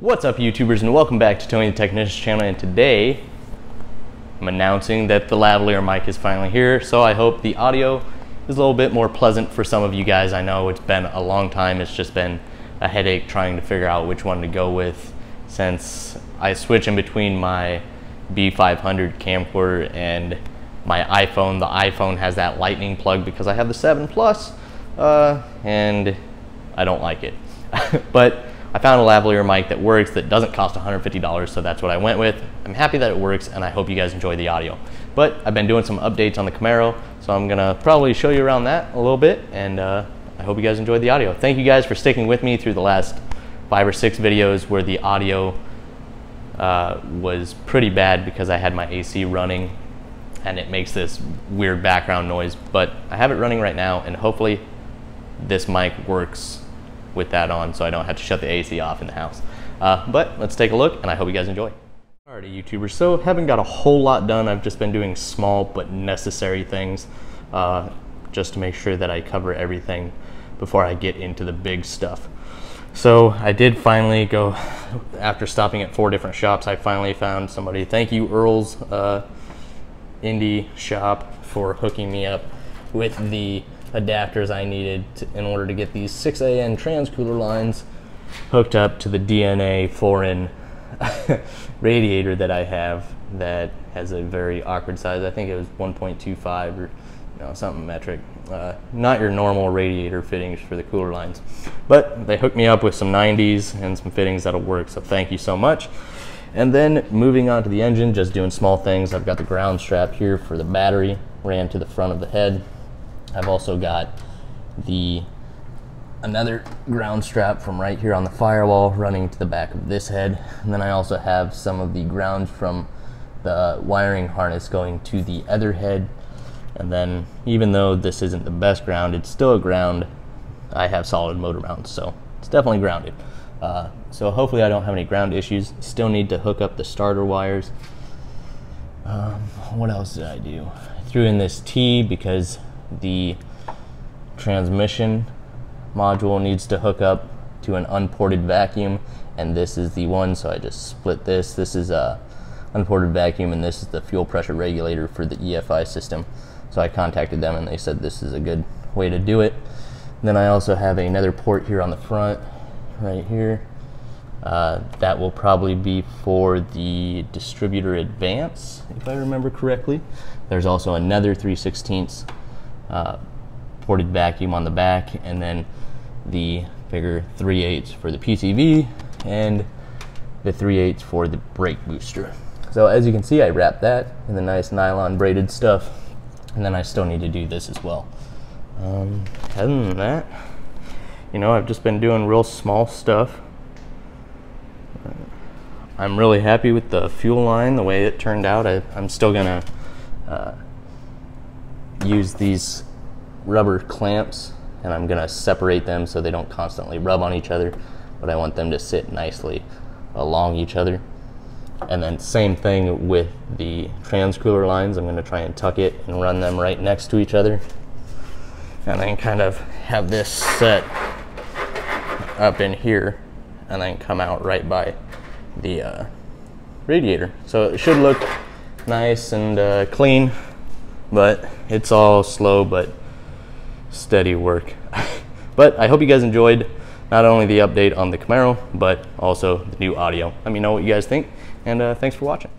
What's up, YouTubers, and welcome back to Tony the Technician's channel. And today I'm announcing that the lavalier mic is finally here, so I hope the audio is a little bit more pleasant for some of you guys. I know it's been a long time. It's just been a headache trying to figure out which one to go with, since I switch in between my B500 camcorder and my iPhone. The iPhone has that lightning plug because I have the 7 Plus, and I don't like it. But I found a lavalier mic that works, that doesn't cost $150, so that's what I went with. I'm happy that it works, and I hope you guys enjoy the audio. But I've been doing some updates on the Camaro, so I'm gonna probably show you around that a little bit, and I hope you guys enjoyed the audio. Thank you guys for sticking with me through the last 5 or 6 videos where the audio was pretty bad because I had my AC running and it makes this weird background noise. But I have it running right now, and hopefully this mic works with that on, so I don't have to shut the AC off in the house. But let's take a look, and I hope you guys enjoy. Alrighty, YouTubers, so haven't got a whole lot done. I've just been doing small but necessary things just to make sure that I cover everything before I get into the big stuff. So I did finally go, after stopping at 4 different shops, I finally found somebody. Thank you, Earl's Indie Shop, for hooking me up with the adapters I needed in order to get these 6AN transcooler lines hooked up to the DNA foreign radiator that I have that has a very awkward size. I think it was 1.25 or something metric. Not your normal radiator fittings for the cooler lines. But they hooked me up with some 90s and some fittings that'll work, so thank you so much. And then moving on to the engine, just doing small things. I've got the ground strap here for the battery, ran to the front of the head. I've also got another ground strap from right here on the firewall running to the back of this head. And then I also have some of the ground from the wiring harness going to the other head. And then, even though this isn't the best ground, it's still a ground. I have solid motor mounts, so it's definitely grounded. So hopefully I don't have any ground issues. Still need to hook up the starter wires. What else did I do? I threw in this T because the transmission module needs to hook up to an unported vacuum, and this is the one, so I just split this. This is a unported vacuum, and this is the fuel pressure regulator for the EFI system. So I contacted them, and they said this is a good way to do it. And then I also have another port here on the front, right here. That will probably be for the distributor advance, if I remember correctly. There's also another 3/16 ported vacuum on the back, and then the bigger 3/8 for the PCV and the 3/8 for the brake booster. So as you can see, I wrapped that in the nice nylon braided stuff, and then I still need to do this as well. Other than that, I've just been doing real small stuff. I'm really happy with the fuel line, the way it turned out. I'm still gonna use these rubber clamps, and I'm gonna separate them so they don't constantly rub on each other, but I want them to sit nicely along each other. And then same thing with the transcooler lines. I'm gonna try and tuck it and run them right next to each other, and then kind of have this set up in here and then come out right by the radiator. So it should look nice and clean, but it's all slow but steady work. But I hope you guys enjoyed not only the update on the Camaro, but also the new audio. Let me know what you guys think, and thanks for watching.